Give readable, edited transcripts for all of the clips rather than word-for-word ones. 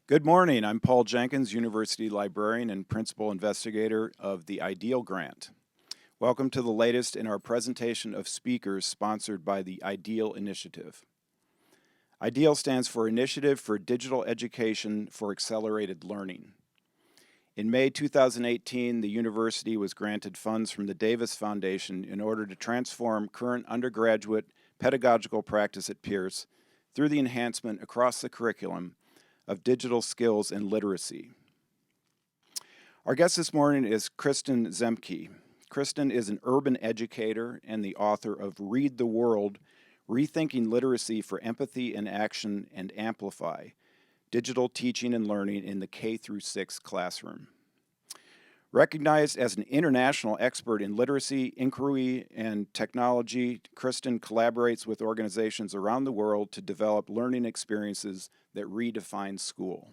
Good morning. I'm Paul Jenkins, University Librarian and Principal Investigator of the IDEAL Grant. Welcome to the latest in our presentation of speakers sponsored by the IDEAL Initiative. IDEAL stands for Initiative for Digital Education for Accelerated Learning. In May 2018, the university was granted funds from the Davis Foundation in order to transform current undergraduate pedagogical practice at Pierce through the enhancement across the curriculum of digital skills and literacy. Our guest this morning is Kristen Ziemke. Kristen is an urban educator and the author of Read the World, Rethinking Literacy for Empathy and Action and Amplify, Digital Teaching and Learning in the K-6 Classroom. Recognized as an international expert in literacy, inquiry, and technology, Kristen collaborates with organizations around the world to develop learning experiences that redefine school.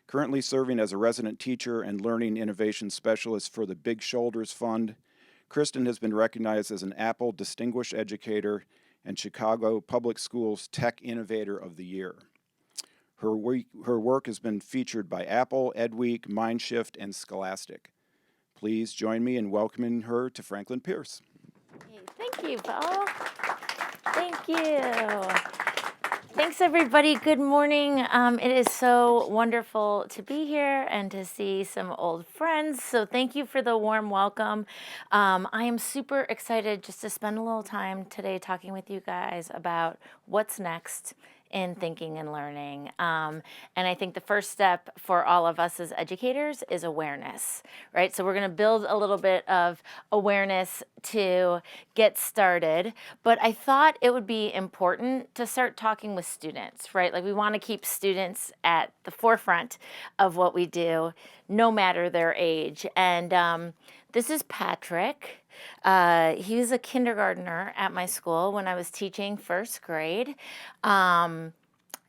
Currently serving as a resident teacher and learning innovation specialist for the Big Shoulders Fund, Kristen has been recognized as an Apple Distinguished Educator and Chicago Public Schools Tech Innovator of the Year. Her work has been featured by Apple, EdWeek, Mindshift, and Scholastic. Please join me in welcoming her to Franklin Pierce. Thank you, Paul. Thank you. Thanks, everybody. Good morning. It is so wonderful to be here and to see some old friends. So thank you for the warm welcome. I am super excited just to spend a little time today talking with you guys about what's next in thinking and learning. And I think the first step for all of us as educators is awareness, right? So we're going to build a little bit of awareness to get started. But I thought it would be important to start talking with students, right? Like we want to keep students at the forefront of what we do, no matter their age. And this is Patrick. He was a kindergartner at my school when I was teaching first grade.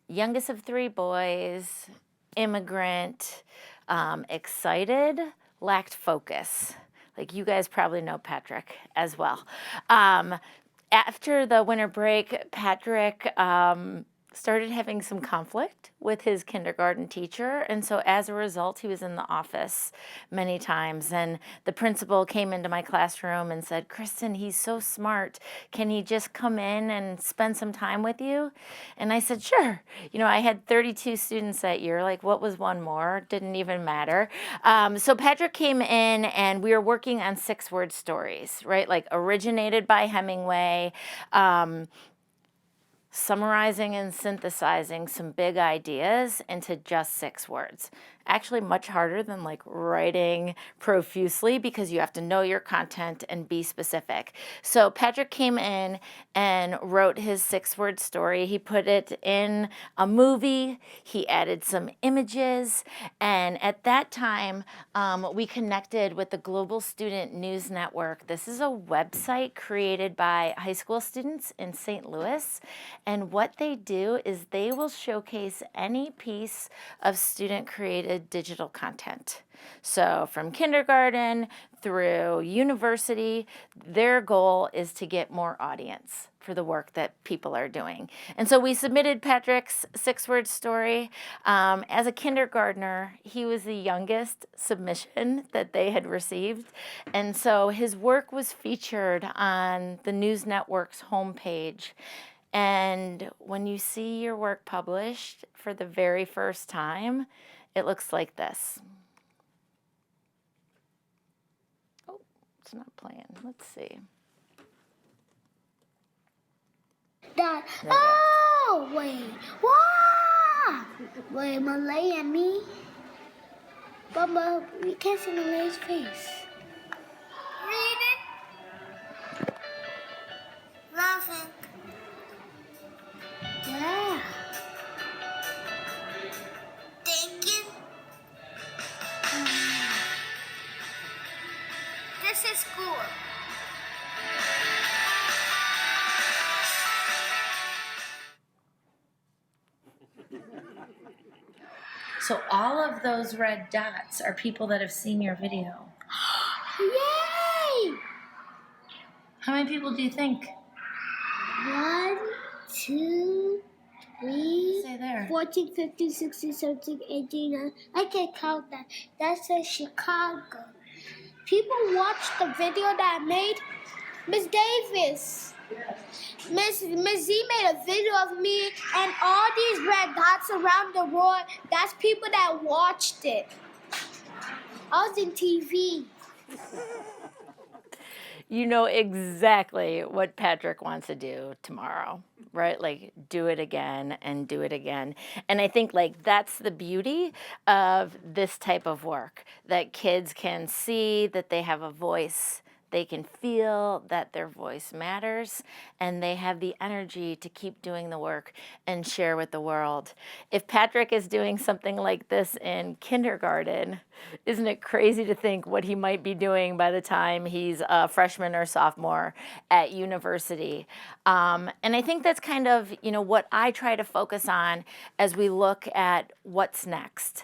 Youngest of three boys, immigrant, excited, lacked focus. Like you guys probably know Patrick as well. After the winter break, Patrick started having some conflict with his kindergarten teacher. And so as a result, he was in the office many times. And the principal came into my classroom and said, "Kristen, he's so smart. Can he just come in and spend some time with you?" And I said, "Sure." You know, I had 32 students that year. Like, what was one more? Didn't even matter. So Patrick came in and we were working on 6-word stories, right? Like originated by Hemingway, summarizing and synthesizing some big ideas into just 6 words. Actually much harder than like writing profusely because you have to know your content and be specific. So Patrick came in and wrote his 6-word story. He put it in a movie. He added some images. And at that time, we connected with the Global Student News Network. This is a website created by high school students in St. Louis. And what they do is they will showcase any piece of student-created digital content. So from kindergarten through university, their goal is to get more audience for the work that people are doing. And so we submitted Patrick's 6-word story. As a kindergartner, he was the youngest submission that they had received. And so his work was featured on the news network's homepage. And when you see your work published for the very first time, it looks like this. Oh, it's not playing. Let's see. Dad. Oh, wait. Wow! Wait, Malay and me? But we can't see Malay's face. Reading. Laughing. Yeah. Thinking. This is school. So all of those red dots are people that have seen your video. Yay! How many people do you think? 1, 2, Say there. 14, 15, 16, 17, 18, 19. I can't count that. That says Chicago. People watch the video that I made. Miss Davis. Miss Z made a video of me and all these red dots around the world. That's people that watched it. I was in TV. You know exactly what Patrick wants to do tomorrow, right? Like, do it again and do it again. And I think, like, that's the beauty of this type of work, that kids can see that they have a voice. They can feel that their voice matters, and they have the energy to keep doing the work and share with the world. If Patrick is doing something like this in kindergarten, isn't it crazy to think what he might be doing by the time he's a freshman or sophomore at university? And I think that's kind of, what I try to focus on as we look at what's next.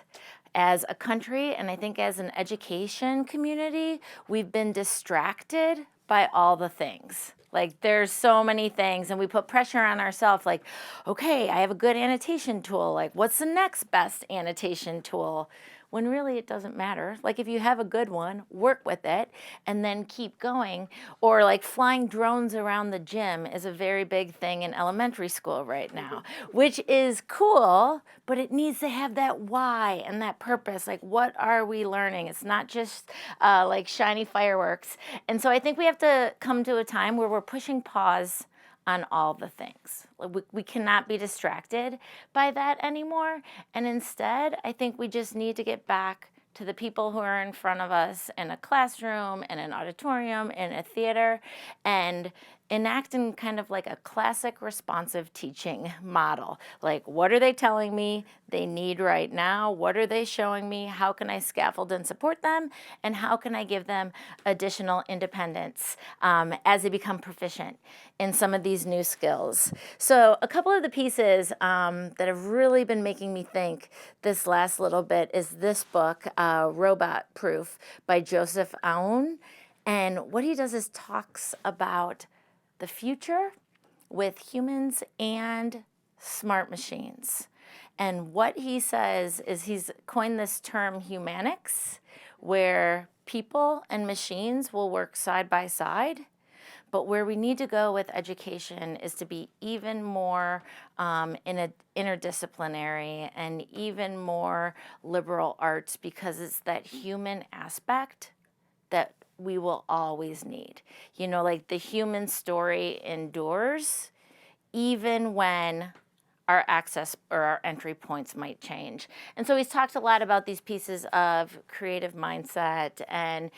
As a country, and I think as an education community, we've been distracted by all the things. Like, there's so many things, and we put pressure on ourselves, like, okay, I have a good annotation tool. Like, what's the next best annotation tool? When really it doesn't matter. Like, if you have a good one, work with it and then keep going. Or like flying drones around the gym is a very big thing in elementary school right now, which is cool, but it needs to have that why and that purpose. Like, what are we learning? It's not just like shiny fireworks. And so I think we have to come to a time where we're pushing pause on all the things. We cannot be distracted by that anymore. And instead, I think we just need to get back to the people who are in front of us in a classroom, in an auditorium, in a theater, and enact in kind of like a classic responsive teaching model. Like, what are they telling me they need right now? What are they showing me? How can I scaffold and support them? And how can I give them additional independence as they become proficient in some of these new skills? So a couple of the pieces that have really been making me think this last little bit is this book, Robot Proof by Joseph Aoun. And what he does is talks about the future with humans and smart machines. And what he says is he's coined this term humanics, where people and machines will work side by side. But where we need to go with education is to be even more interdisciplinary and even more liberal arts, because it's that human aspect that we will always need. Like, the human story endures even when our access or our entry points might change. And so he's talked a lot about these pieces of creative mindset and,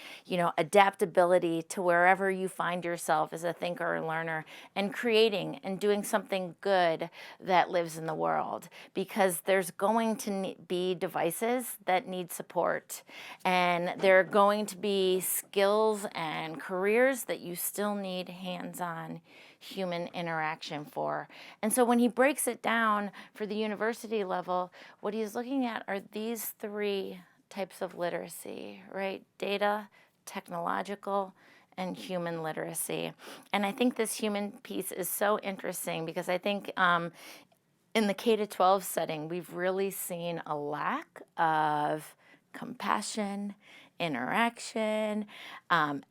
adaptability to wherever you find yourself as a thinker or learner, and creating and doing something good that lives in the world, because there's going to be devices that need support, and there are going to be skills and careers that you still need hands-on human interaction for. And so when he breaks it down for the university level, what he's looking at are these three types of literacy, right? Data, technological, and human literacy. And I think this human piece is so interesting, because I think in the K-12 setting, we've really seen a lack of compassion, interaction,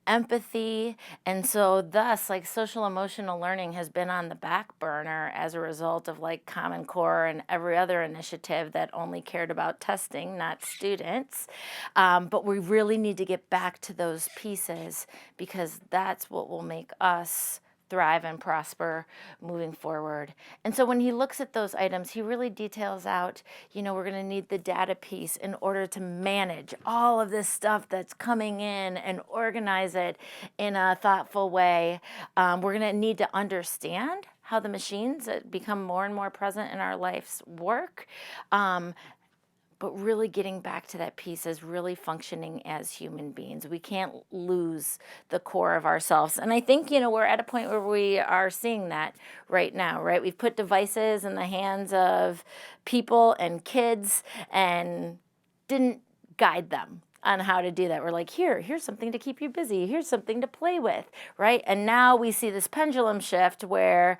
empathy. And so thus, like, social emotional learning has been on the back burner as a result of like Common Core and every other initiative that only cared about testing, not students. But we really need to get back to those pieces, because that's what will make us thrive and prosper moving forward. And so when he looks at those items, he really details out, we're going to need the data piece in order to manage all of this stuff that's coming in and organize it in a thoughtful way. We're going to need to understand how the machines that become more and more present in our lives work. But really getting back to that piece as really functioning as human beings. We can't lose the core of ourselves. And I think, we're at a point where we are seeing that right now, right? We've put devices in the hands of people and kids and didn't guide them on how to do that. We're like, here's something to keep you busy. Here's something to play with, right? And now we see this pendulum shift where,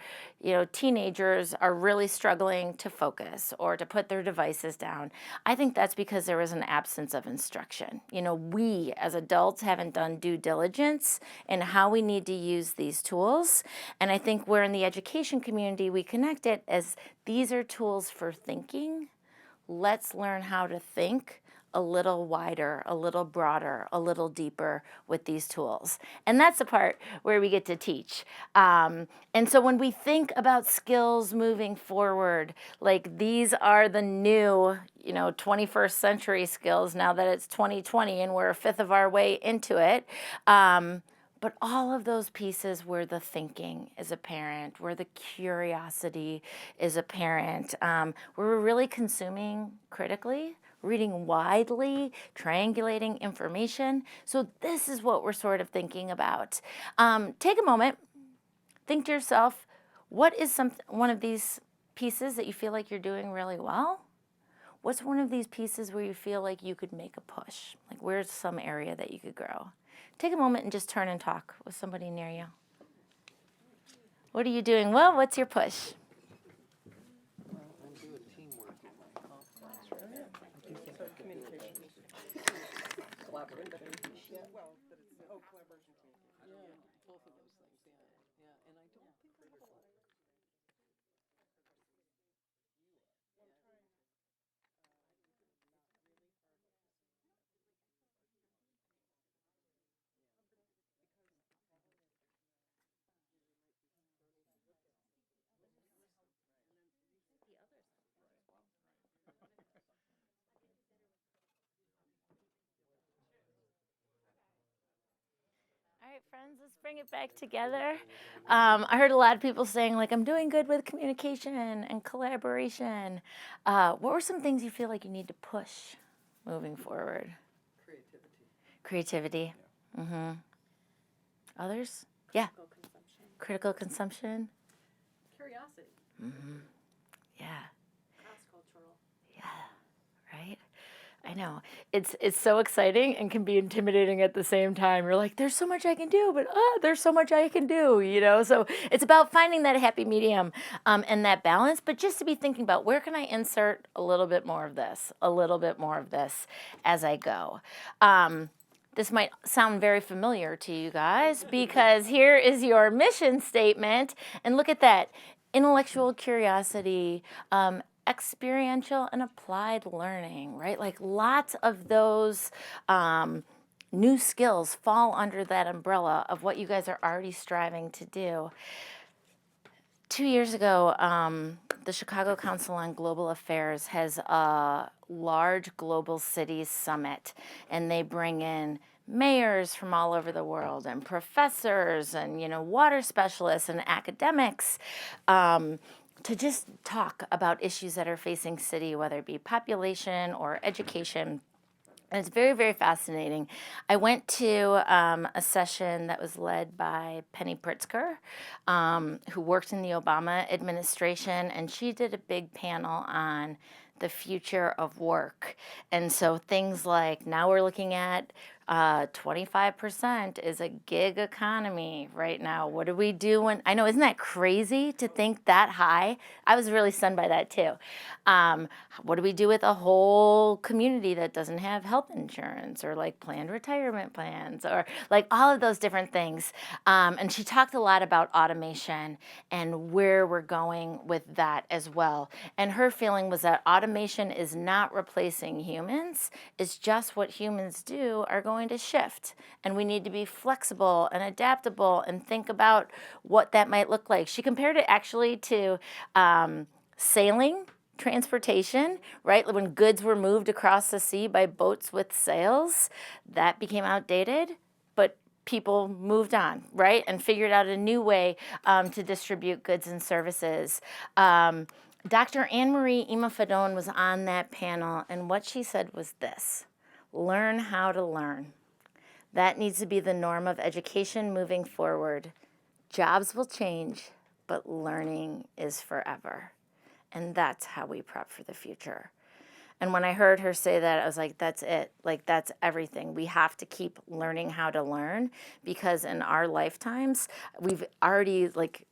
teenagers are really struggling to focus or to put their devices down. I think that's because there was an absence of instruction. We as adults haven't done due diligence in how we need to use these tools. And I think we're in the education community, we connect it as these are tools for thinking. Let's learn how to think a little wider, a little broader, a little deeper with these tools. And that's the part where we get to teach. And so when we think about skills moving forward, like these are the new, 21st century skills now that it's 2020 and we're a fifth of our way into it. But all of those pieces where the thinking is apparent, where the curiosity is apparent, where we're really consuming critically, reading widely, triangulating information. So this is what we're sort of thinking about. Take a moment, think to yourself, what is one of these pieces that you feel like you're doing really well? What's one of these pieces where you feel like you could make a push? Like where's some area that you could grow? Take a moment and just turn and talk with somebody near you. What are you doing well? What's your push? All right, friends, let's bring it back together. I heard a lot of people saying, like, I'm doing good with communication and collaboration. What were some things you feel like you need to push moving forward? Creativity. Mm-hmm. Others? Yeah. Critical consumption. Curiosity. Mm-hmm. Yeah. Cross-cultural. Yeah. Right? I know. It's so exciting and can be intimidating at the same time. You're like, there's so much I can do, but there's so much I can do. So it's about finding that happy medium and that balance, but just to be thinking about where can I insert a little bit more of this, a little bit more of this as I go. This might sound very familiar to you guys because here is your mission statement. And look at that, intellectual curiosity, experiential and applied learning, right? Like lots of those new skills fall under that umbrella of what you guys are already striving to do. 2 years ago, the Chicago Council on Global Affairs has a large global cities summit, and they bring in mayors from all over the world and professors and, water specialists and academics to just talk about issues that are facing city, whether it be population or education. And it's very, very fascinating. I went to a session that was led by Penny Pritzker, who worked in the Obama administration, and she did a big panel on the future of work. And so things like now we're looking at 25% is a gig economy right now. What do we do when, I know, isn't that crazy to think that high? I was really stunned by that too. What do we do with a whole community that doesn't have health insurance or like planned retirement plans or like all of those different things? And she talked a lot about automation and where we're going with that as well. And her feeling was that automation is not replacing humans, it's just what humans do are going to shift. And we need to be flexible and adaptable and think about what that might look like. She compared it actually to sailing, transportation, right? When goods were moved across the sea by boats with sails, that became outdated, but people moved on, right? And figured out a new way to distribute goods and services. Dr. Anne-Marie Imafadon was on that panel, and what she said was this: learn how to learn. That needs to be the norm of education moving forward. Jobs will change, but learning is forever. And that's how we prep for the future. And when I heard her say that, I was like, that's it. Like, that's everything. We have to keep learning how to learn, because in our lifetimes, we've already, like,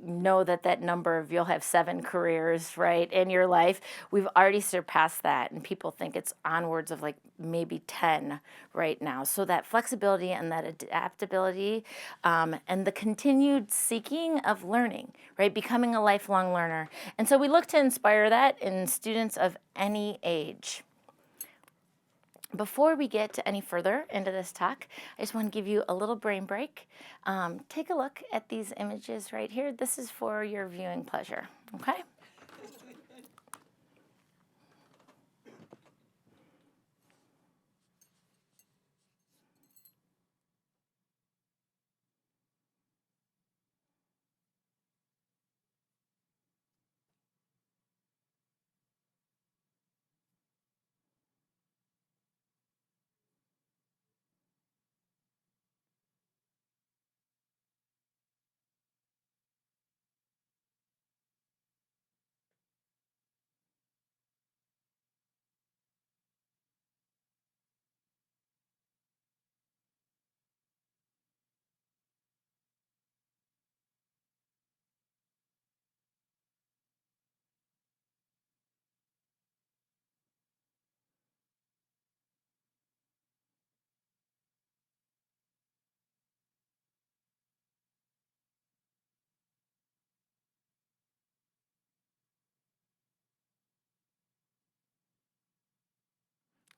know that number of you'll have 7 careers, right, in your life. We've already surpassed that, and people think it's onwards of like maybe 10 right now. So that flexibility and that adaptability, and the continued seeking of learning, right, becoming a lifelong learner. And so we look to inspire that in students of any age. Before we get any further into this talk, I just want to give you a little brain break. Take a look at these images right here. This is for your viewing pleasure, okay?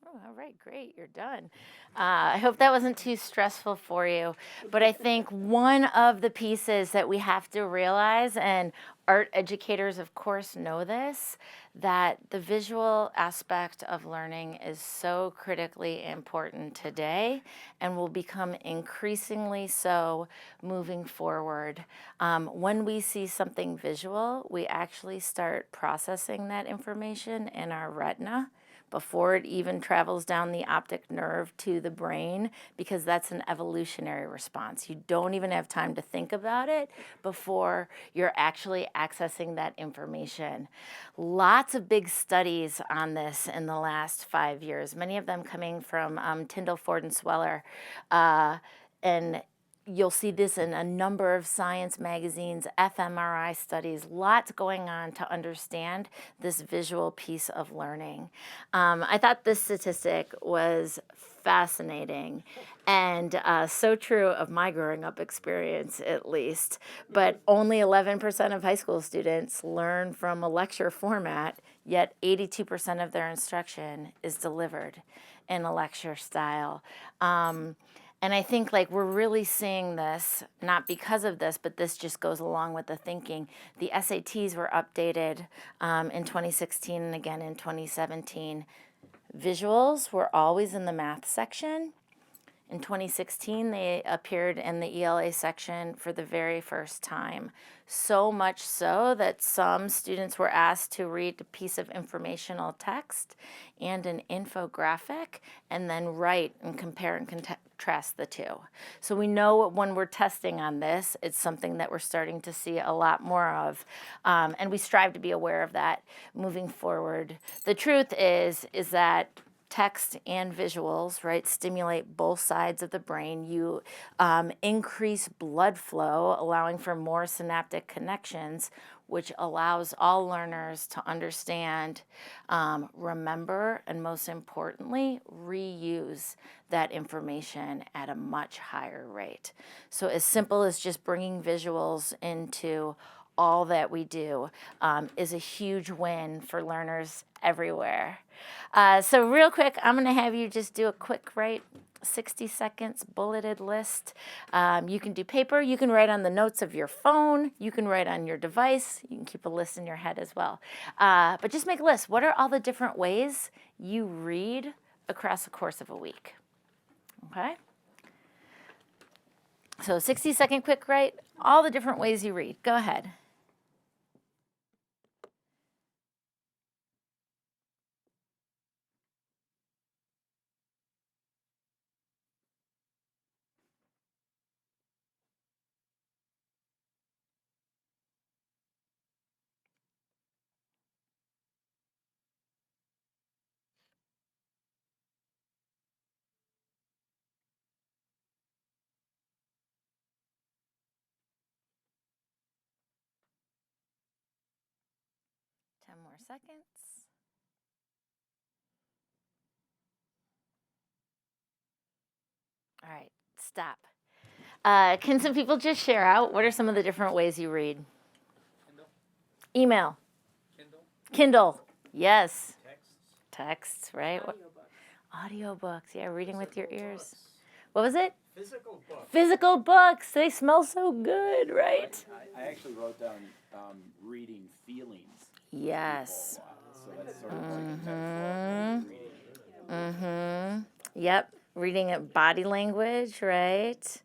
Oh, all right, great, you're done. I hope that wasn't too stressful for you. But I think one of the pieces that we have to realize, and art educators, of course, know this, that the visual aspect of learning is so critically important today and will become increasingly so moving forward. When we see something visual, we actually start processing that information in our retina before it even travels down the optic nerve to the brain, because that's an evolutionary response. You don't even have time to think about it before you're actually accessing that information. Lots of big studies on this in the last 5 years, many of them coming from Tyndall, Ford, and Sweller. And you'll see this in a number of science magazines, fMRI studies, lots going on to understand this visual piece of learning. I thought this statistic was fascinating and so true of my growing up experience, at least. But only 11% of high school students learn from a lecture format, yet 82% of their instruction is delivered in a lecture style. And I think like we're really seeing this, not because of this, but this just goes along with the thinking. The SATs were updated in 2016 and again in 2017. Visuals were always in the math section. In 2016, they appeared in the ELA section for the very first time. So much so that some students were asked to read a piece of informational text and an infographic and then write and compare and contrast the two. So we know when we're testing on this, it's something that we're starting to see a lot more of. And we strive to be aware of that moving forward. The truth is that text and visuals, right, stimulate both sides of the brain. You increase blood flow, allowing for more synaptic connections, which allows all learners to understand, remember, and most importantly, reuse that information at a much higher rate. So as simple as just bringing visuals into all that we do is a huge win for learners everywhere. So real quick, I'm going to have you just do a quick 60 seconds bulleted list. You can do paper, you can write on the notes of your phone, you can write on your device, you can keep a list in your head as well. But just make a list. What are all the different ways you read across the course of a week? Okay? So 60-second quick write, all the different ways you read. Go ahead. 10 more seconds. All right, stop. Can some people just share out what are some of the different ways you read? Kindle. Email. Kindle. Kindle. Yes. Texts. Texts, right? Audiobooks. Yeah, reading with your Physical ears. books. What was it? Physical books. Physical books. They smell so good, right? I actually wrote down reading feelings. Yes. So that's sort of like a metaphor for reading. Mm-hmm. Yep. Reading at body language, right?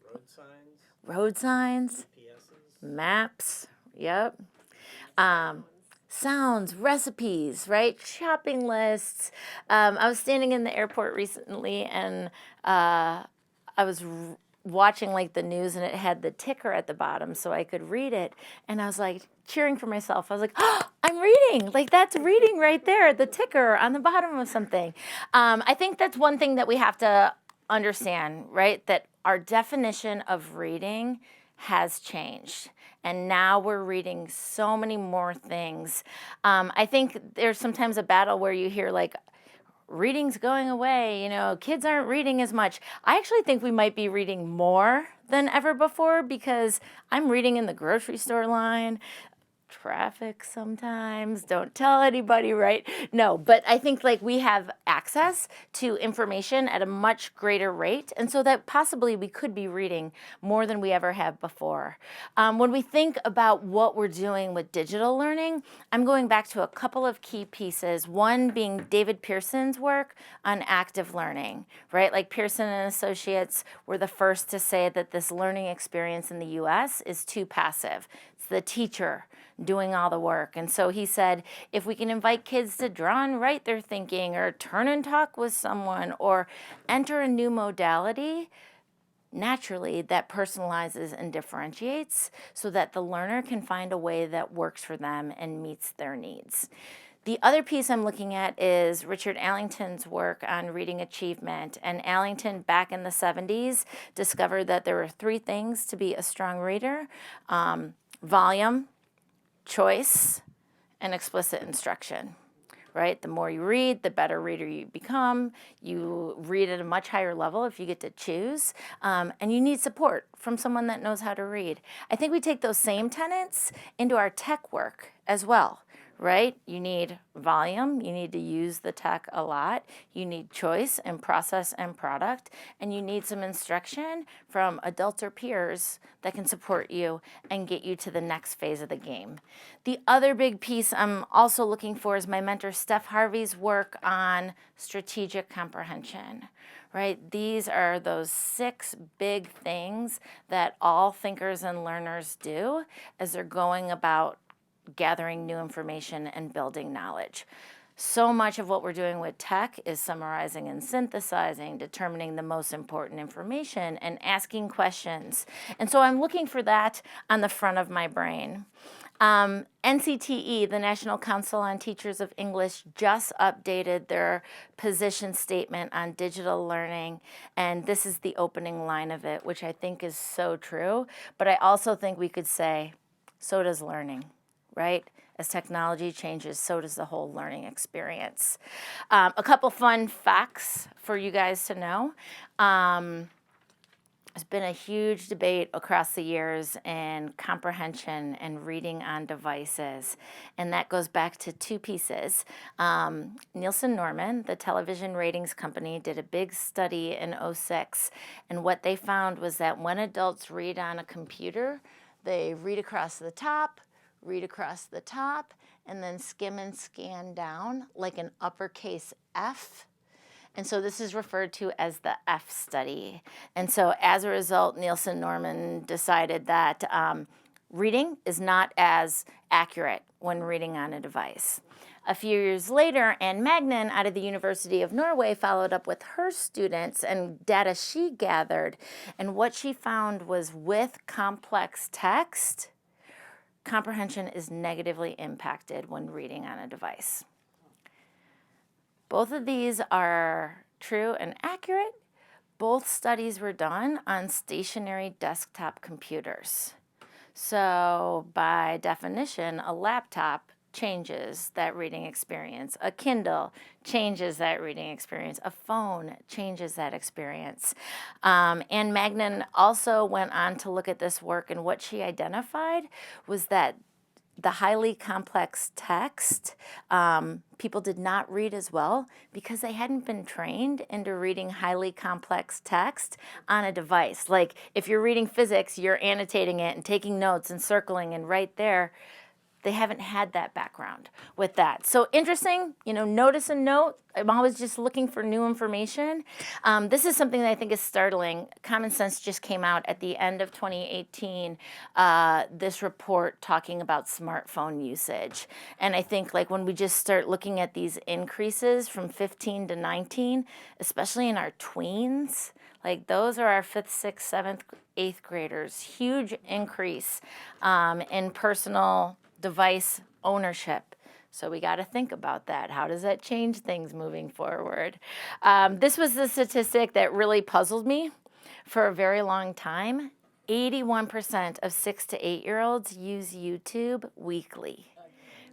Road signs. Road signs, PSs. maps. Yep. Sounds, recipes, right? Shopping lists. I was standing in the airport recently and I was watching like the news and it had the ticker at the bottom so I could read it. And I was like cheering for myself. I was like, oh, I'm reading. Like that's reading right there, the ticker on the bottom of something. I think that's one thing that we have to understand, right? That our definition of reading has changed. And now we're reading so many more things. I think there's sometimes a battle where you hear like, reading's going away, kids aren't reading as much. I actually think we might be reading more than ever before because I'm reading in the grocery store line. Traffic sometimes, don't tell anybody, right? No, but I think like we have access to information at a much greater rate, and so that possibly we could be reading more than we ever have before. When we think about what we're doing with digital learning, I'm going back to a couple of key pieces, one being David Pearson's work on active learning, right? Like Pearson and Associates were the first to say that this learning experience in the US is too passive. It's the teacher doing all the work. And so he said, if we can invite kids to draw and write their thinking or turn and talk with someone or enter a new modality, naturally that personalizes and differentiates so that the learner can find a way that works for them and meets their needs. The other piece I'm looking at is Richard Allington's work on reading achievement. And Allington, back in the 70s, discovered that there were 3 things to be a strong reader: volume, choice, and explicit instruction, right? The more you read, the better reader you become. You read at a much higher level if you get to choose, and you need support from someone that knows how to read. I think we take those same tenets into our tech work as well, right? You need volume, you need to use the tech a lot, you need choice and process and product, and you need some instruction from adults or peers that can support you and get you to the next phase of the game. The other big piece I'm also looking for is my mentor Steph Harvey's work on strategic comprehension. Right? These are those 6 big things that all thinkers and learners do as they're going about gathering new information and building knowledge. So much of what we're doing with tech is summarizing and synthesizing, determining the most important information, and asking questions. And so I'm looking for that on the front of my brain. NCTE, the National Council on Teachers of English, just updated their position statement on digital learning, and this is the opening line of it, which I think is so true, but I also think we could say, so does learning, right? As technology changes, so does the whole learning experience. A couple fun facts for you guys to know. There's been a huge debate across the years in comprehension and reading on devices, and that goes back to 2 pieces. Nielsen Norman, the television ratings company, did a big study in '06, and what they found was that when adults read on a computer, they read across the top, and then skim and scan down like an uppercase F. And so this is referred to as the F study. And so as a result, Nielsen Norman decided that reading is not as accurate when reading on a device. A few years later, Anne Magnan out of the University of Norway followed up with her students and data she gathered. And what she found was with complex text, comprehension is negatively impacted when reading on a device. Both of these are true and accurate. Both studies were done on stationary desktop computers. So by definition, a laptop changes that reading experience. A Kindle changes that reading experience. A phone changes that experience. And Magnan also went on to look at this work, and what she identified was that the highly complex text, people did not read as well because they hadn't been trained into reading highly complex text on a device. Like if you're reading physics, you're annotating it and taking notes and circling, and right there, they haven't had that background with that. So interesting, notice and note. I'm always just looking for new information. This is something that I think is startling. Common Sense just came out at the end of 2018, this report talking about smartphone usage. And I think like when we just start looking at these increases from 15 to 19, especially in our tweens, like those are our 5th, 6th, 7th, 8th graders, huge increase in personal device ownership. So we got to think about that. How does that change things moving forward? This was the statistic that really puzzled me for a very long time. 81% of 6 to 8-year-olds use YouTube weekly.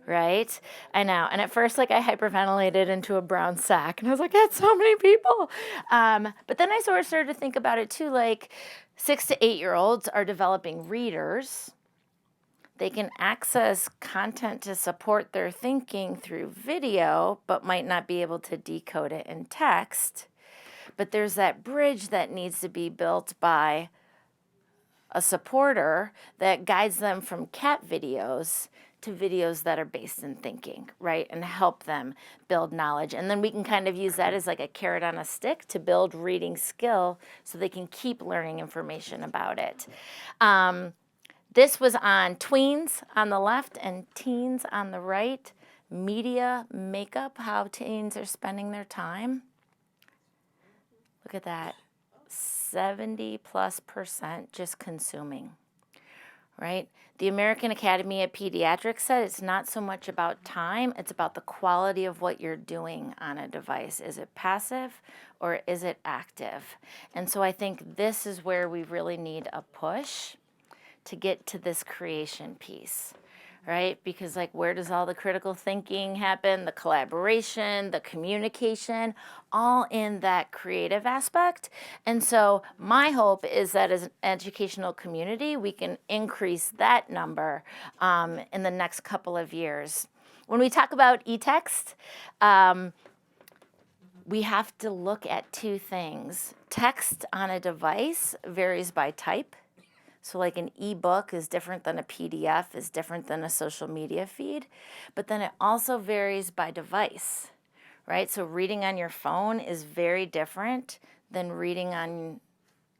Right? I know. And at first, like I hyperventilated into a brown sack and I was like, that's so many people. But then I sort of started to think about it too, like 6 to 8-year-olds are developing readers. They can access content to support their thinking through video, but might not be able to decode it in text. But there's that bridge that needs to be built by a supporter that guides them from cat videos to videos that are based in thinking, right? And help them build knowledge. And then we can kind of use that as like a carrot on a stick to build reading skill so they can keep learning information about it. This was on tweens on the left and teens on the right. Media makeup, how teens are spending their time. Look at that, 70+% just consuming, right? The American Academy of Pediatrics said it's not so much about time, it's about the quality of what you're doing on a device. Is it passive or is it active? And so I think this is where we really need a push to get to this creation piece, right? Because like, where does all the critical thinking happen, the collaboration, the communication, all in that creative aspect? And so my hope is that as an educational community, we can increase that number in the next couple of years. When we talk about e-text, we have to look at two things. Text on a device varies by type. So like an ebook is different than a PDF, is different than a social media feed, but then it also varies by device, right? So reading on your phone is very different than reading on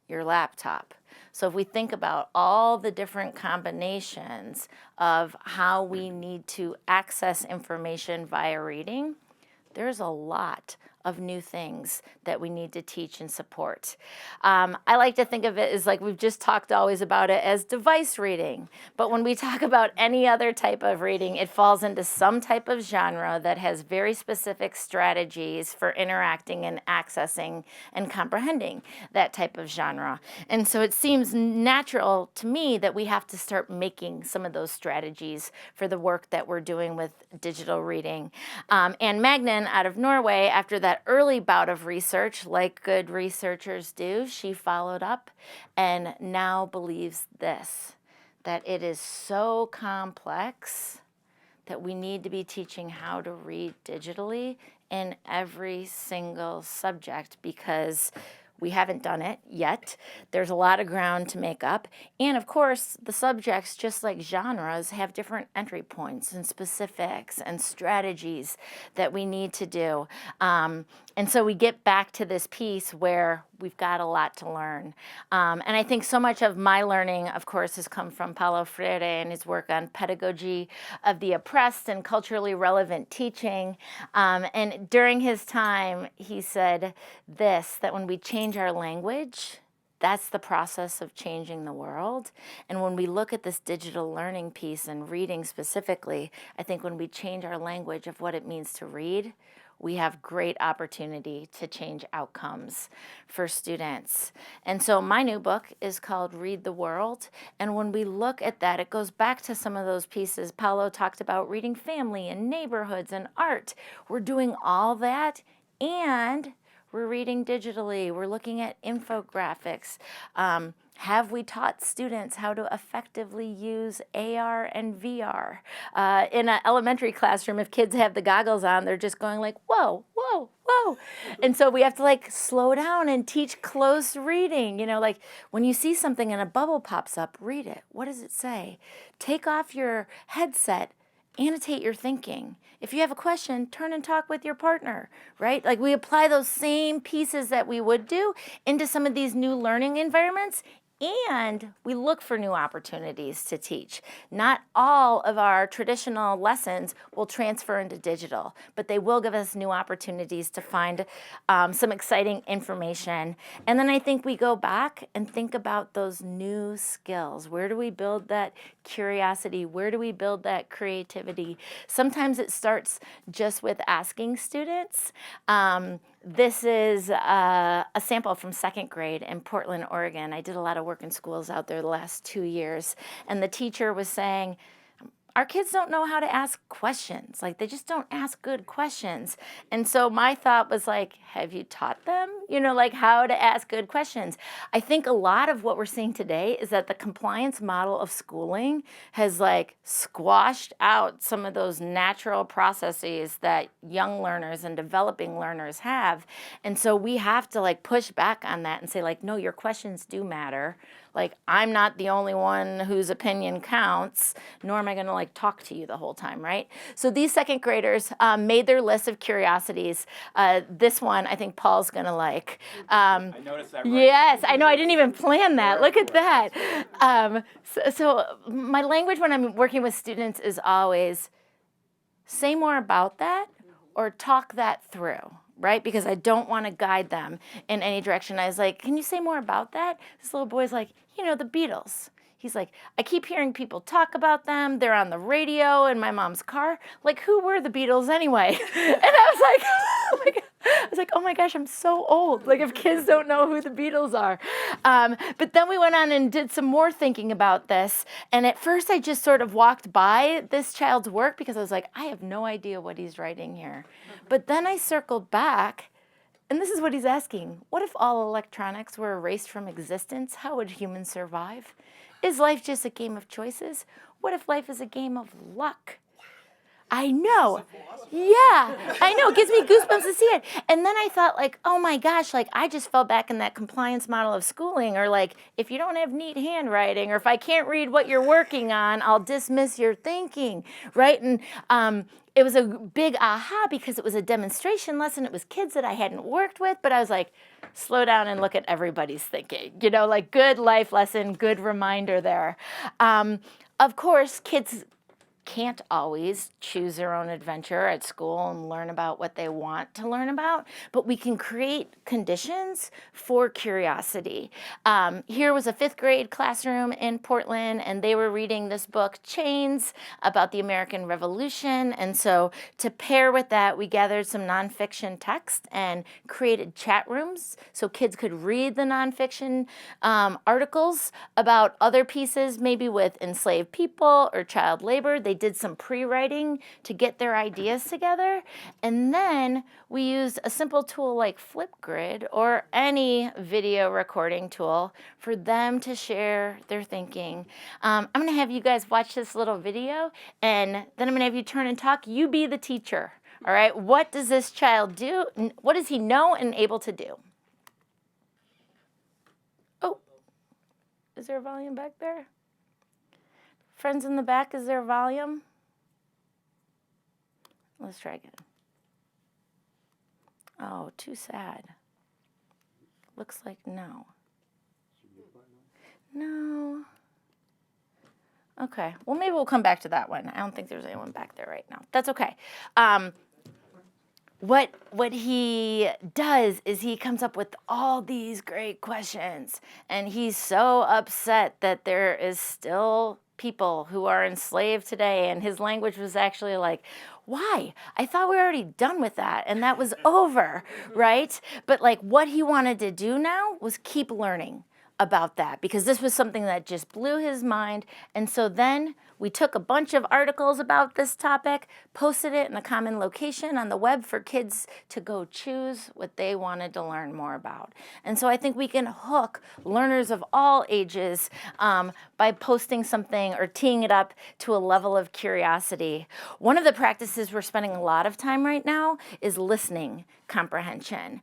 your laptop. So if we think about all the different combinations of how we need to access information via reading, there's a lot of new things that we need to teach and support. I like to think of it as like we've just talked always about it as device reading. But when we talk about any other type of reading, it falls into some type of genre that has very specific strategies for interacting and accessing and comprehending that type of genre. And so it seems natural to me that we have to start making some of those strategies for the work that we're doing with digital reading. And Magnan out of Norway, after that early bout of research, like good researchers do, she followed up and now believes this, that it is so complex that we need to be teaching how to read digitally in every single subject because we haven't done it yet. There's a lot of ground to make up. And of course, the subjects, just like genres, have different entry points and specifics and strategies that we need to do. And so we get back to this piece where we've got a lot to learn. And I think so much of my learning, of course, has come from Paulo Freire and his work on pedagogy of the oppressed and culturally relevant teaching. And during his time, he said this, that when we change our language, that's the process of changing the world. And when we look at this digital learning piece and reading specifically, I think when we change our language of what it means to read, we have great opportunity to change outcomes for students. And so my new book is called Read the World. And when we look at that, it goes back to some of those pieces. Paolo talked about reading family and neighborhoods and art. We're doing all that, and we're reading digitally. We're looking at infographics. Have we taught students how to effectively use AR and VR? In an elementary classroom, if kids have the goggles on, they're just going like, whoa, whoa, whoa. And so we have to like slow down and teach close reading. You know, like when you see something and a bubble pops up, read it. What does it say? Take off your headset, annotate your thinking. If you have a question, turn and talk with your partner, right? Like we apply those same pieces that we would do into some of these new learning environments, and we look for new opportunities to teach. Not all of our traditional lessons will transfer into digital, but they will give us new opportunities to find some exciting information. And then I think we go back and think about those new skills. Where do we build that curiosity? Where do we build that creativity? Sometimes it starts just with asking students. This is a sample from second grade in Portland, Oregon. I did a lot of work in schools out there the last 2 years, and the teacher was saying, our kids don't know how to ask questions. Like, they just don't ask good questions. And so my thought was like, have you taught them, you know, like how to ask good questions? I think a lot of what we're seeing today is that the compliance model of schooling has like squashed out some of those natural processes that young learners and developing learners have. And so we have to like push back on that and say like, no, your questions do matter. Like, I'm not the only one whose opinion counts, nor am I going to like talk to you the whole time, right? So these second graders made their list of curiosities. This one I think Paul's going to like. I noticed that. Right. Yes, I know. I didn't even plan that. Look at that. So my language when I'm working with students is always say more about that or talk that through. Right? Because I don't want to guide them in any direction. I was like, can you say more about that? This little boy's like, you know, the Beatles. He's like, I keep hearing people talk about them. They're on the radio in my mom's car. Like, who were the Beatles anyway? And I was like, oh my God. I was like, oh my gosh, I'm so old. Like, if kids don't know who the Beatles are. But then we went on and did some more thinking about this. And at first I just sort of walked by this child's work because I was like, I have no idea what he's writing here. But then I circled back, and this is what he's asking. What if all electronics were erased from existence? How would humans survive? Is life just a game of choices? What if life is a game of luck? I know. Yeah, I know. It gives me goosebumps to see it. And then I thought, like, oh my gosh, like I just fell back in that compliance model of schooling, or like, if you don't have neat handwriting, or if I can't read what you're working on, I'll dismiss your thinking, right? And it was a big aha because it was a demonstration lesson. It was kids that I hadn't worked with, but I was like, slow down and look at everybody's thinking. You know, like good life lesson, good reminder there. Of course, kids can't always choose their own adventure at school and learn about what they want to learn about, but we can create conditions for curiosity. Here was a 5th grade classroom in Portland, and they were reading this book, Chains, about the American Revolution. And so to pair with that, we gathered some nonfiction text and created chat rooms so kids could read the nonfiction articles about other pieces, maybe with enslaved people or child labor. They did some pre-writing to get their ideas together. And then we used a simple tool like Flipgrid or any video recording tool for them to share their thinking. I'm going to have you guys watch this little video, and then I'm going to have you turn and talk. You be the teacher. All right, what does this child do? What does he know and able to do? Oh, is there a volume back there? Friends in the back, is there a volume? Let's try again. Oh, too sad. Looks like no. No. Okay, well maybe we'll come back to that one. I don't think there's anyone back there right now. That's okay. What he does is he comes up with all these great questions, and he's so upset that there is still people who are enslaved today. And his language was actually like, why? I thought we were already done with that and that was over, right? But like what he wanted to do now was keep learning about that because this was something that just blew his mind. And so then we took a bunch of articles about this topic, posted it in a common location on the web for kids to go choose what they wanted to learn more about. And so I think we can hook learners of all ages by posting something or teeing it up to a level of curiosity. One of the practices we're spending a lot of time right now is listening comprehension.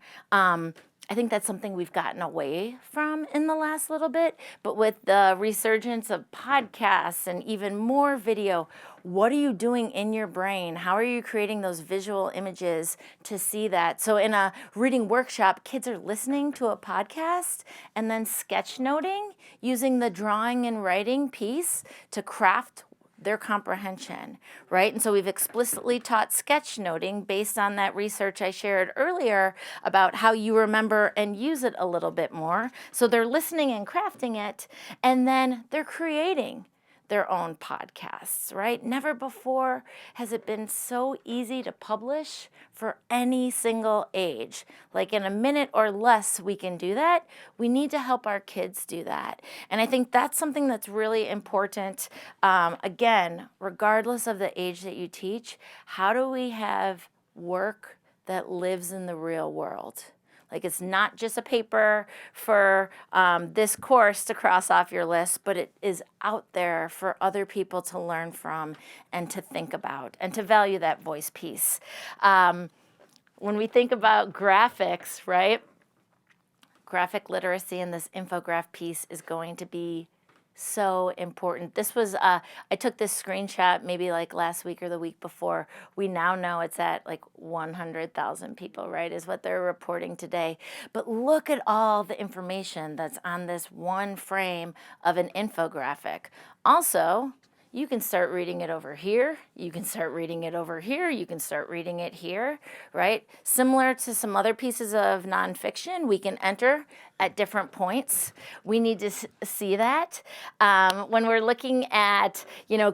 I think that's something we've gotten away from in the last little bit, but with the resurgence of podcasts and even more video, what are you doing in your brain? How are you creating those visual images to see that? So in a reading workshop, kids are listening to a podcast and then sketchnoting using the drawing and writing piece to craft their comprehension, right? And so we've explicitly taught sketchnoting based on that research I shared earlier about how you remember and use it a little bit more. So they're listening and crafting it, and then they're creating their own podcasts, right? Never before has it been so easy to publish for any single age. Like in a minute or less, we can do that. We need to help our kids do that. And I think that's something that's really important. Again, regardless of the age that you teach, how do we have work that lives in the real world? Like it's not just a paper for this course to cross off your list, but it is out there for other people to learn from and to think about and to value that voice piece. When we think about graphics, right? Graphic literacy and this infograph piece is going to be so important. This was, I took this screenshot maybe like last week or the week before. We now know it's at like 100,000 people, right, is what they're reporting today. But look at all the information that's on this one frame of an infographic. Also, you can start reading it over here. You can start reading it over here. You can start reading it here, right? Similar to some other pieces of nonfiction, we can enter at different points. We need to see that. When we're looking at,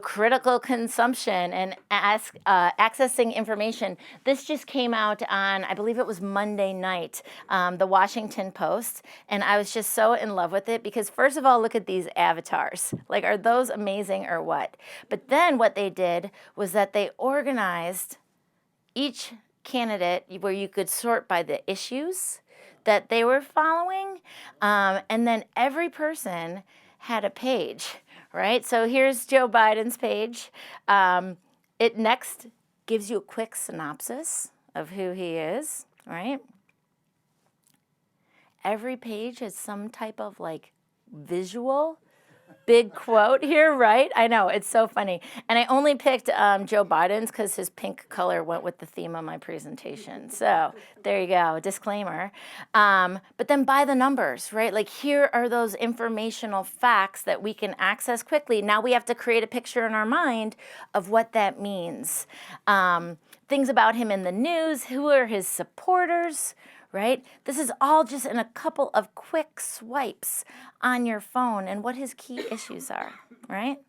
critical consumption and accessing information, this just came out on, I believe it was Monday night, the Washington Post, and I was just so in love with it because first of all, look at these avatars. Like, are those amazing or what? But then what they did was that they organized each candidate where you could sort by the issues that they were following, and then every person had a page, right? So here's Joe Biden's page. It next gives you a quick synopsis of who he is, right? Every page has some type of like visual big quote here, right? I know, it's so funny. And I only picked Joe Biden's because his pink color went with the theme of my presentation. So there you go, disclaimer. But then by the numbers, right? Like here are those informational facts that we can access quickly. Now we have to create a picture in our mind of what that means. Things about him in the news, who are his supporters, right? This is all just in a couple of quick swipes on your phone and what his key issues are, right?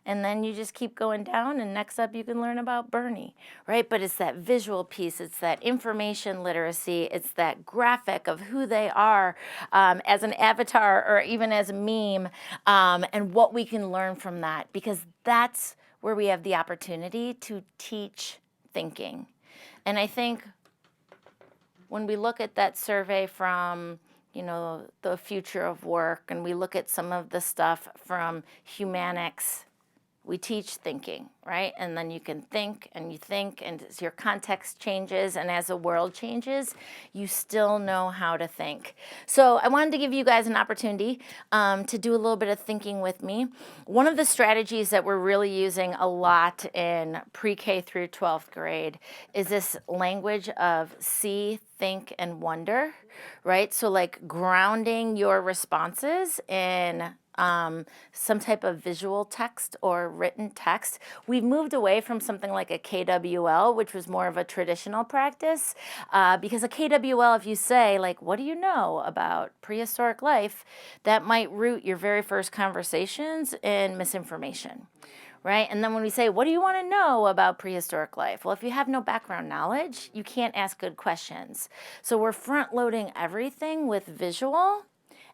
And then you just keep going down and next up you can learn about Bernie, right? But it's that visual piece, it's that information literacy, it's that graphic of who they are as an avatar or even as a meme and what we can learn from that because that's where we have the opportunity to teach thinking. And I think when we look at that survey from, the future of work, and we look at some of the stuff from Humanics, we teach thinking, right? And then you can think, and as your context changes, and as the world changes, you still know how to think. So I wanted to give you guys an opportunity to do a little bit of thinking with me. One of the strategies that we're really using a lot in pre-K through 12th grade is this language of see, think, and wonder, right? So like grounding your responses in some type of visual text or written text. We've moved away from something like a KWL, which was more of a traditional practice, because a KWL, if you say, like, what do you know about prehistoric life, that might root your very first conversations in misinformation. Right? And then when we say, what do you want to know about prehistoric life? Well, if you have no background knowledge, you can't ask good questions. So we're front loading everything with visual,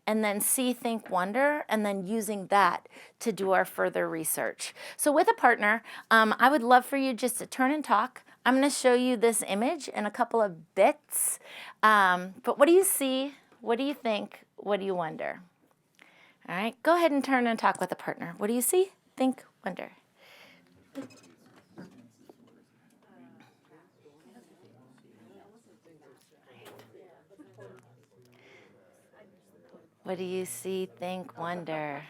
and then see, think, wonder, and then using that to do our further research. So with a partner, I would love for you just to turn and talk. I'm going to show you this image in a couple of bits. But what do you see? What do you think? What do you wonder? All right, go ahead and turn and talk with a partner. What do you see? Think, wonder. What do you see, think, wonder?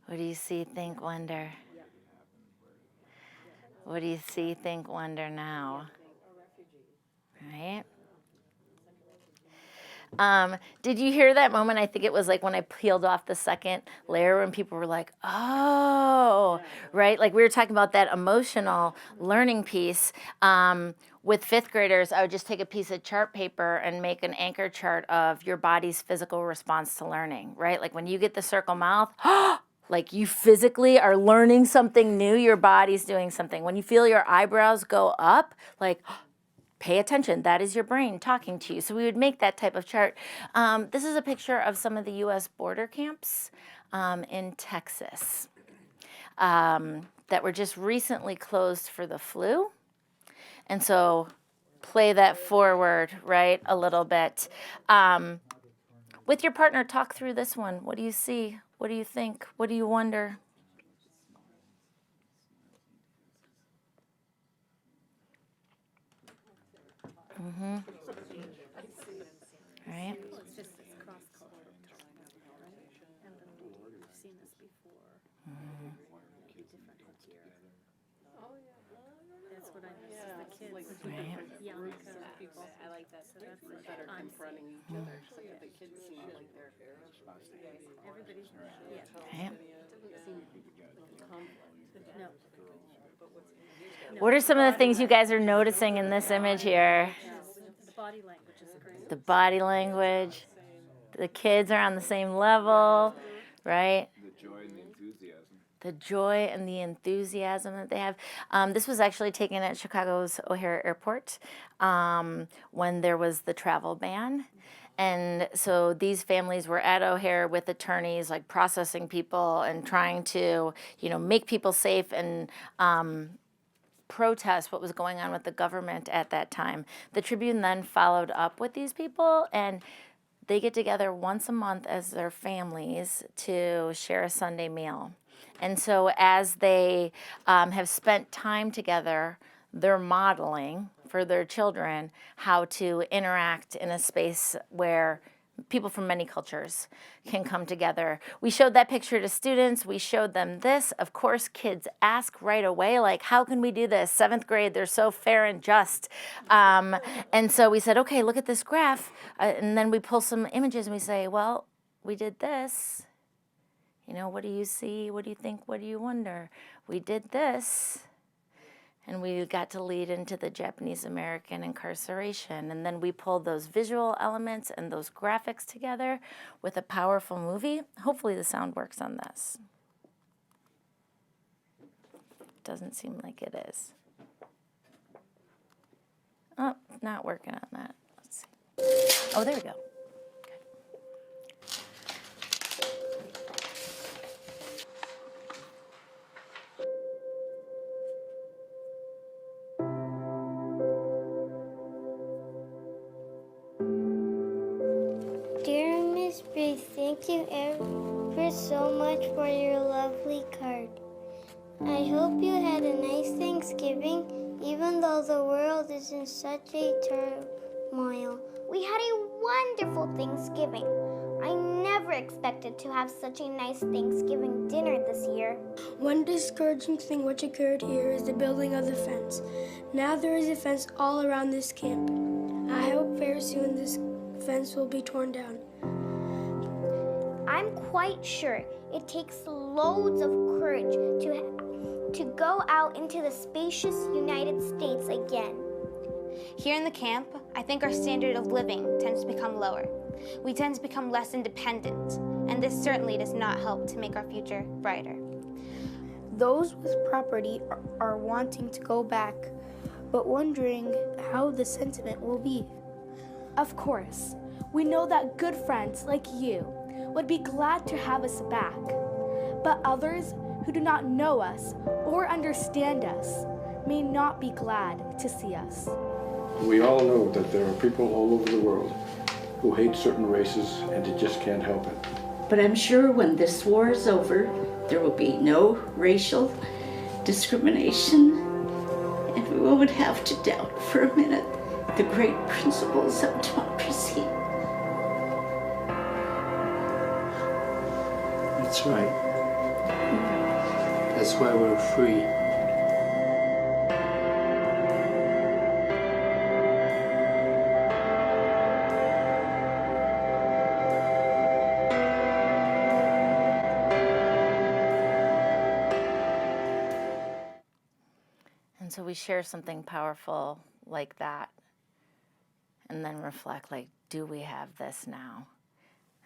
What do you see, think, wonder? What do you see, think, wonder now? Right? Did you hear that moment? I think it was like when I peeled off the second layer and people were like, oh, right? Like we were talking about that emotional learning piece. With fifth graders, I would just take a piece of chart paper and make an anchor chart of your body's physical response to learning, right? Like when you get the circle mouth, like you physically are learning something new, your body's doing something. When you feel your eyebrows go up, like, pay attention, that is your brain talking to you. So we would make that type of chart. This is a picture of some of the US border camps in Texas that were just recently closed for the flu. And so play that forward, right, a little bit. With your partner, talk through this one. What do you see? What do you think? What do you wonder? Mm-hmm. Right? It's just this cross-cultural talking, right? And then we've seen this before. Maybe different here. Oh, yeah. That's what I miss is the kids. Right. Young people. I like that. So that's like That are I'm confronting each other, so that the kids seem like they're everybody's, yeah. Right. doesn't seem like a conflict. No. What are some of the things you guys are noticing in this image here? The body language is great. The body language. The kids are on the same level, right? The joy and the enthusiasm. The joy and the enthusiasm that they have. This was actually taken at Chicago's O'Hare Airport when there was the travel ban. And so these families were at O'Hare with attorneys, like processing people and trying to, make people safe and protest what was going on with the government at that time. The Tribune then followed up with these people, and they get together once a month as their families to share a Sunday meal. And so as they have spent time together, they're modeling for their children how to interact in a space where people from many cultures can come together. We showed that picture to students. We showed them this. Of course, kids ask right away, like, how can we do this? Seventh grade, they're so fair and just. And so we said, okay, look at this graph. And then we pull some images and we say, well, we did this. What do you see? What do you think? What do you wonder? We did this. And we got to lead into the Japanese American incarceration. And then we pulled those visual elements and those graphics together with a powerful movie. Hopefully the sound works on this. Doesn't seem like it is. Oh, not working on that. Let's see. Oh, there we go. Dear Miss B, thank you ever so much for your lovely card. I hope you had a nice Thanksgiving, even though the world is in such a turmoil. We had a wonderful Thanksgiving. I never expected to have such a nice Thanksgiving dinner this year. One discouraging thing which occurred here is the building of the fence. Now there is a fence all around this camp. I soon this fence will be torn down. I'm quite sure it takes loads of courage to go out into the spacious United States again. Here in the camp, I think our standard of living tends to become lower. We tend to become less independent, and this certainly does not help to make our future brighter. Those with property are wanting to go back, but wondering how the sentiment will be. Of course, we know that good friends like you would be glad to have us back, but others who do not know us or understand us may not be glad to see us. We all know that there are people all over the world who hate certain races and they just can't help it. But I'm sure when this war is over, there will be no racial discrimination, and we won't have to doubt for a minute the great principles of democracy. That's right. That's why we're free. And so we share something powerful like that and then reflect, like, do we have this now?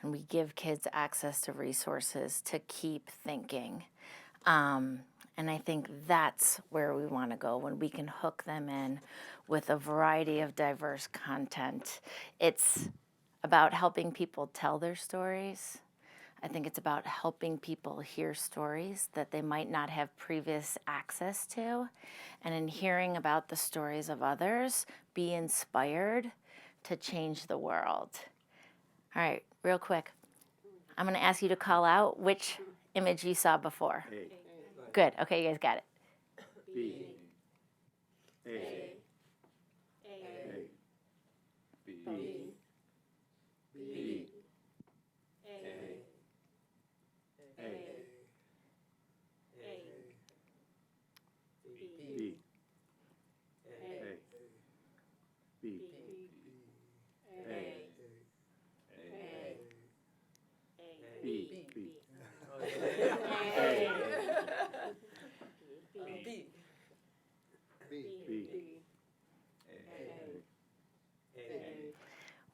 And we give kids access to resources to keep thinking. And I think that's where we want to go when we can hook them in with a variety of diverse content. It's about helping people tell their stories. I think it's about helping people hear stories that they might not have previous access to. And in hearing about the stories of others, be inspired to change the world. All right, real quick. I'm going to ask you to call out which image you saw before. A. Good. Okay, you guys got it. B. A. A. B. B. B. A. B. B. B. B.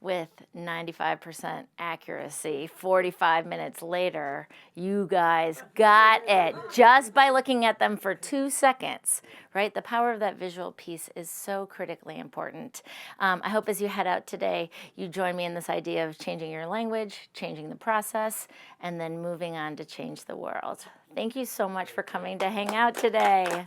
With 95% accuracy, 45 minutes later, you guys got it just by looking at them for 2 seconds, right? The power of that visual piece is so critically important. I hope as you head out today, you join me in this idea of changing your language, changing the process, and then moving on to change the world. Thank you so much for coming to hang out today.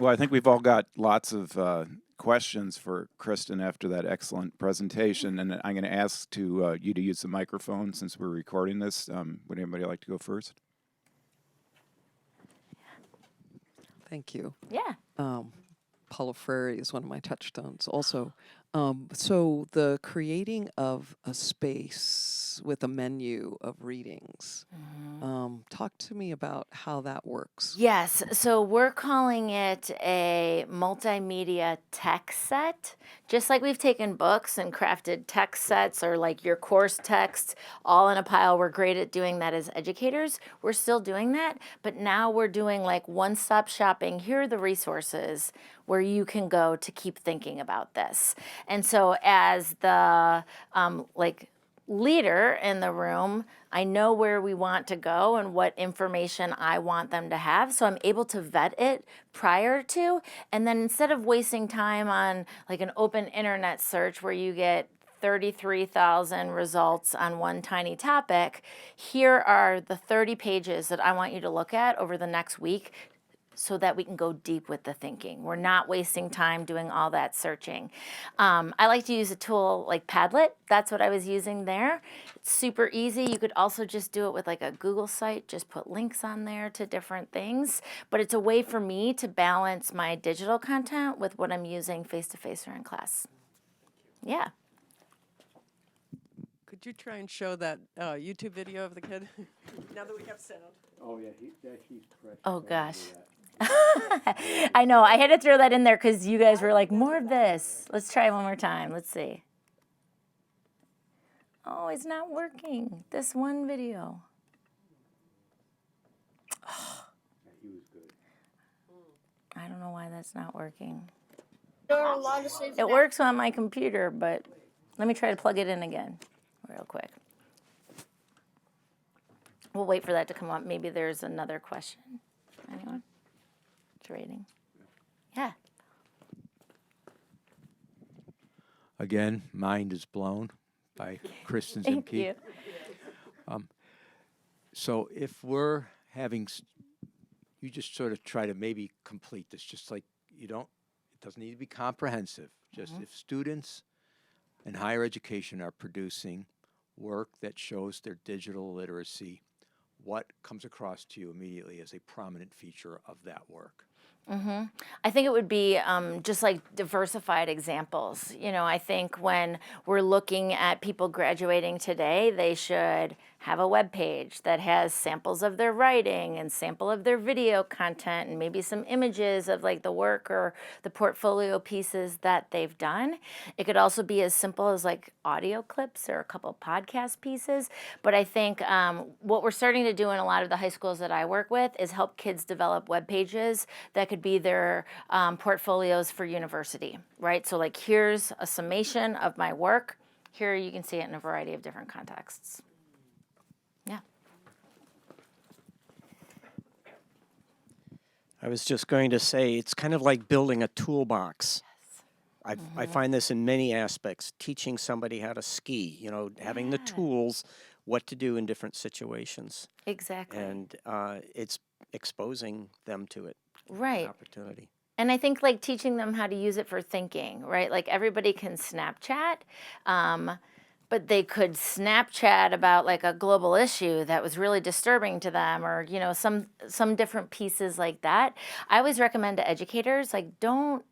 Well, I think we've all got lots of questions for Kristen after that excellent presentation, and I'm going to ask you to use the microphone since we're recording this. Would anybody like to go first? Thank you. Yeah. Paulo Freire is one of my touchstones also. So the creating of a space with a menu of readings, talk to me about how that works. Yes, so we're calling it a multimedia text set. Just like we've taken books and crafted text sets or like your course text all in a pile. We're great at doing that as educators. We're still doing that, but now we're doing like one-stop shopping. Here are the resources where you can go to keep thinking about this. And so as the leader in the room, I know where we want to go and what information I want them to have. So I'm able to vet it prior to. And then instead of wasting time on like an open internet search where you get 33,000 results on one tiny topic, here are the 30 pages that I want you to look at over the next week so that we can go deep with the thinking. We're not wasting time doing all that searching. I like to use a tool like Padlet. That's what I was using there. It's super easy. You could also just do it with like a Google site, just put links on there to different things. But it's a way for me to balance my digital content with what I'm using face-to-face or in class. Yeah. Could you try and show that YouTube video of the kid? Now that we have sound. Oh, yeah, he's precious. Oh, gosh. I know, I had to throw that in there because you guys were like, more of this. Let's try one more time. Let's see. Oh, it's not working. This one video. Oh. I don't know why that's not working. There are a lot of things. It works on my computer, but let me try to plug it in again real quick. We'll wait for that to come up. Maybe there's another question. Anyone? It's rating. Yeah. Again, mind is blown by Kristen Ziemke. Thank you. So if we're having, you just sort of try to maybe complete this, just like it doesn't need to be comprehensive. Just if students in higher education are producing work that shows their digital literacy, what comes across to you immediately as a prominent feature of that work? I think it would be just like diversified examples. You know, I think when we're looking at people graduating today, they should have a web page that has samples of their writing and sample of their video content and maybe some images of like the work or the portfolio pieces that they've done. It could also be as simple as like audio clips or a couple podcast pieces. But I think what we're starting to do in a lot of the high schools that I work with is help kids develop web pages that could be their portfolios for university, right? So like here's a summation of my work. Here you can see it in a variety of different contexts. Yeah. I was just going to say, it's kind of like building a toolbox. I find this in many aspects, teaching somebody how to ski, you know, having the tools, what to do in different situations. Exactly. And it's exposing them to it. Right. Opportunity. And I think like teaching them how to use it for thinking, right? Like everybody can Snapchat, but they could Snapchat about like a global issue that was really disturbing to them, or you know, some different pieces like that. I always recommend to educators, like, don't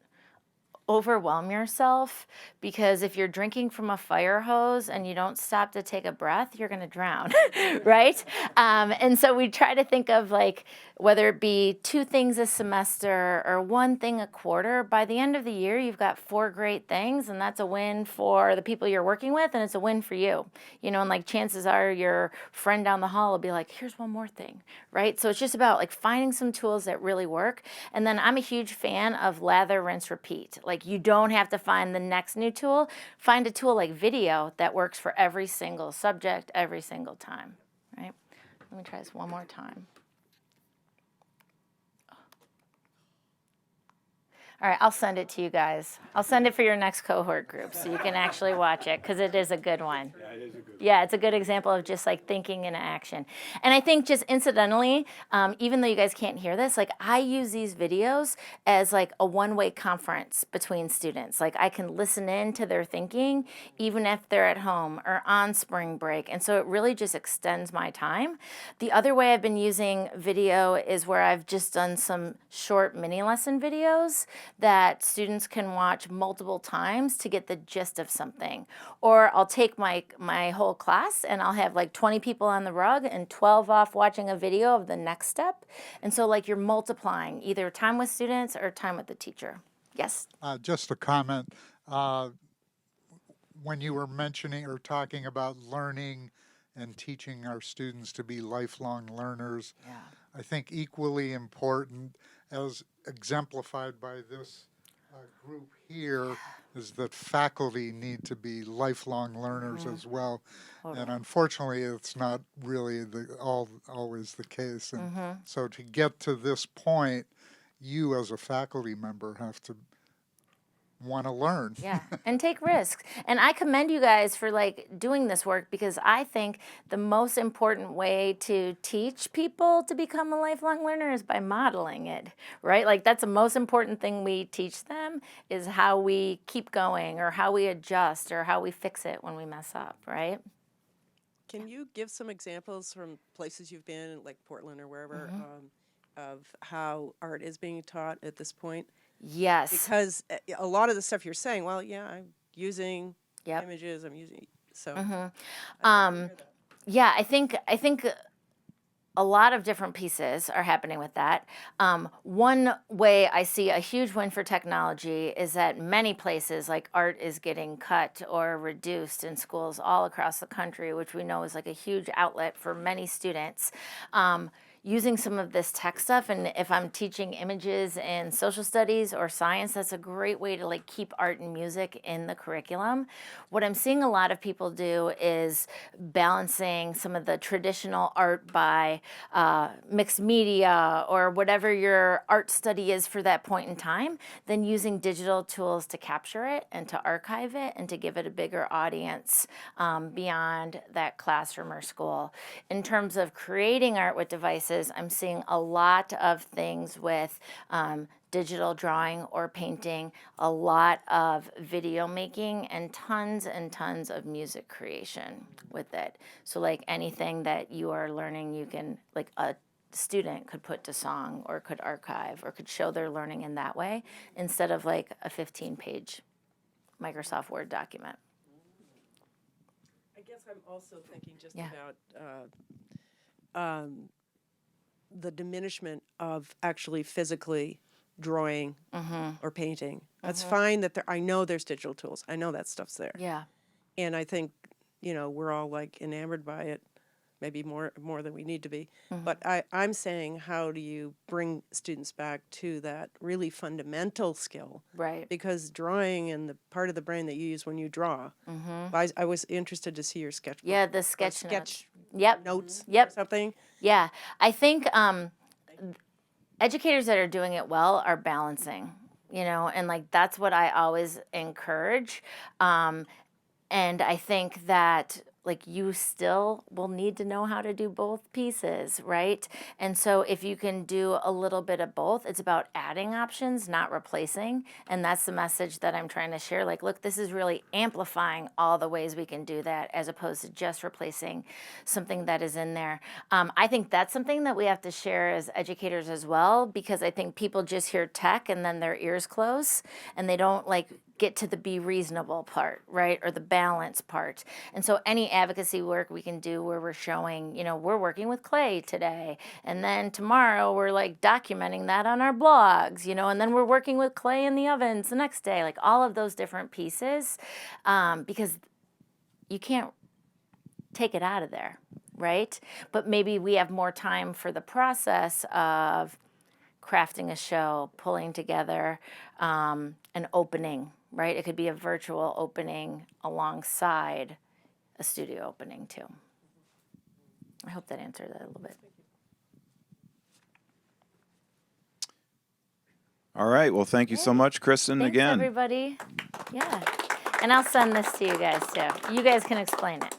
overwhelm yourself, because if you're drinking from a fire hose and you don't stop to take a breath, you're going to drown, right? And so we try to think of like, whether it be 2 things a semester or 1 thing a quarter, by the end of the year, you've got 4 great things, and that's a win for the people you're working with, and it's a win for you. You know, and like chances are your friend down the hall will be like, here's 1 more thing, right? So it's just about like finding some tools that really work. And then I'm a huge fan of lather, rinse, repeat. Like you don't have to find the next new tool. Find a tool like video that works for every single subject, every single time, right? Let me try this 1 more time. All right, I'll send it to you guys. I'll send it for your next cohort group so you can actually watch it, because it is a good one. Yeah, it is a good one. Yeah, it's a good example of just like thinking in action. And I think just incidentally, even though you guys can't hear this, like I use these videos as like a one-way conference between students. Like I can listen in to their thinking, even if they're at home or on spring break. And so it really just extends my time. The other way I've been using video is where I've just done some short mini lesson videos that students can watch multiple times to get the gist of something. Or I'll take my whole class and I'll have like 20 people on the rug and 12 off watching a video of the next step. And so like you're multiplying either time with students or time with the teacher. Yes? Just a comment. When you were mentioning or talking about learning and teaching our students to be lifelong learners, I think equally important, as exemplified by this group here, is that faculty need to be lifelong learners as well. And unfortunately, it's not really always the case. And so to get to this point, you as a faculty member have to want to learn. Yeah, and take risks. And I commend you guys for like doing this work, because I think the most important way to teach people to become a lifelong learner is by modeling it, right? Like that's the most important thing we teach them, is how we keep going or how we adjust or how we fix it when we mess up, right? Can you give some examples from places you've been, like Portland or wherever, of how art is being taught at this point? Yes. Because a lot of the stuff you're saying, well, yeah, I'm using images, I'm using, so. Yeah, I think a lot of different pieces are happening with that. One way I see a huge win for technology is that many places, like art is getting cut or reduced in schools all across the country, which we know is like a huge outlet for many students. Using some of this tech stuff, and if I'm teaching images in social studies or science, that's a great way to like keep art and music in the curriculum. What I'm seeing a lot of people do is balancing some of the traditional art by mixed media or whatever your art study is for that point in time, then using digital tools to capture it and to archive it and to give it a bigger audience beyond that classroom or school. In terms of creating art with devices, I'm seeing a lot of things with digital drawing or painting, a lot of video making, and tons of music creation with it. So like anything that you are learning, you can, like a student could put to song or could archive or could show their learning in that way instead of like a 15-page Microsoft Word document. I guess I'm also thinking just Yeah. about the diminishment of actually physically drawing or painting. That's fine that I know there's digital tools. I know that stuff's there. Yeah. And I think, we're all like enamored by it, maybe more than we need to be. But I'm saying, how do you bring students back to that really fundamental skill? Right. Because drawing and the part of the brain that you use when you draw, I was interested to see your sketchbook. Yeah, the sketch notes. Notes Yep. or something. Yeah, I think educators that are doing it well are balancing, and like that's what I always encourage. And I think that like you still will need to know how to do both pieces, right? And so if you can do a little bit of both, it's about adding options, not replacing. And that's the message that I'm trying to share. Like, look, this is really amplifying all the ways we can do that as opposed to just replacing something that is in there. I think that's something that we have to share as educators as well, because I think people just hear tech and then their ears close and they don't like get to the be reasonable part, right? Or the balance part. And so any advocacy work we can do where we're showing, we're working with clay today. And then tomorrow we're like documenting that on our blogs, and then we're working with clay in the ovens the next day, like all of those different pieces, because you can't take it out of there, right? But maybe we have more time for the process of crafting a show, pulling together an opening, right? It could be a virtual opening alongside a studio opening too. I hope that answered that a little bit. All right. Well, thank you so much, Kristen, Thanks, again. everybody. Yeah. And I'll send this to you guys too. You guys can explain it.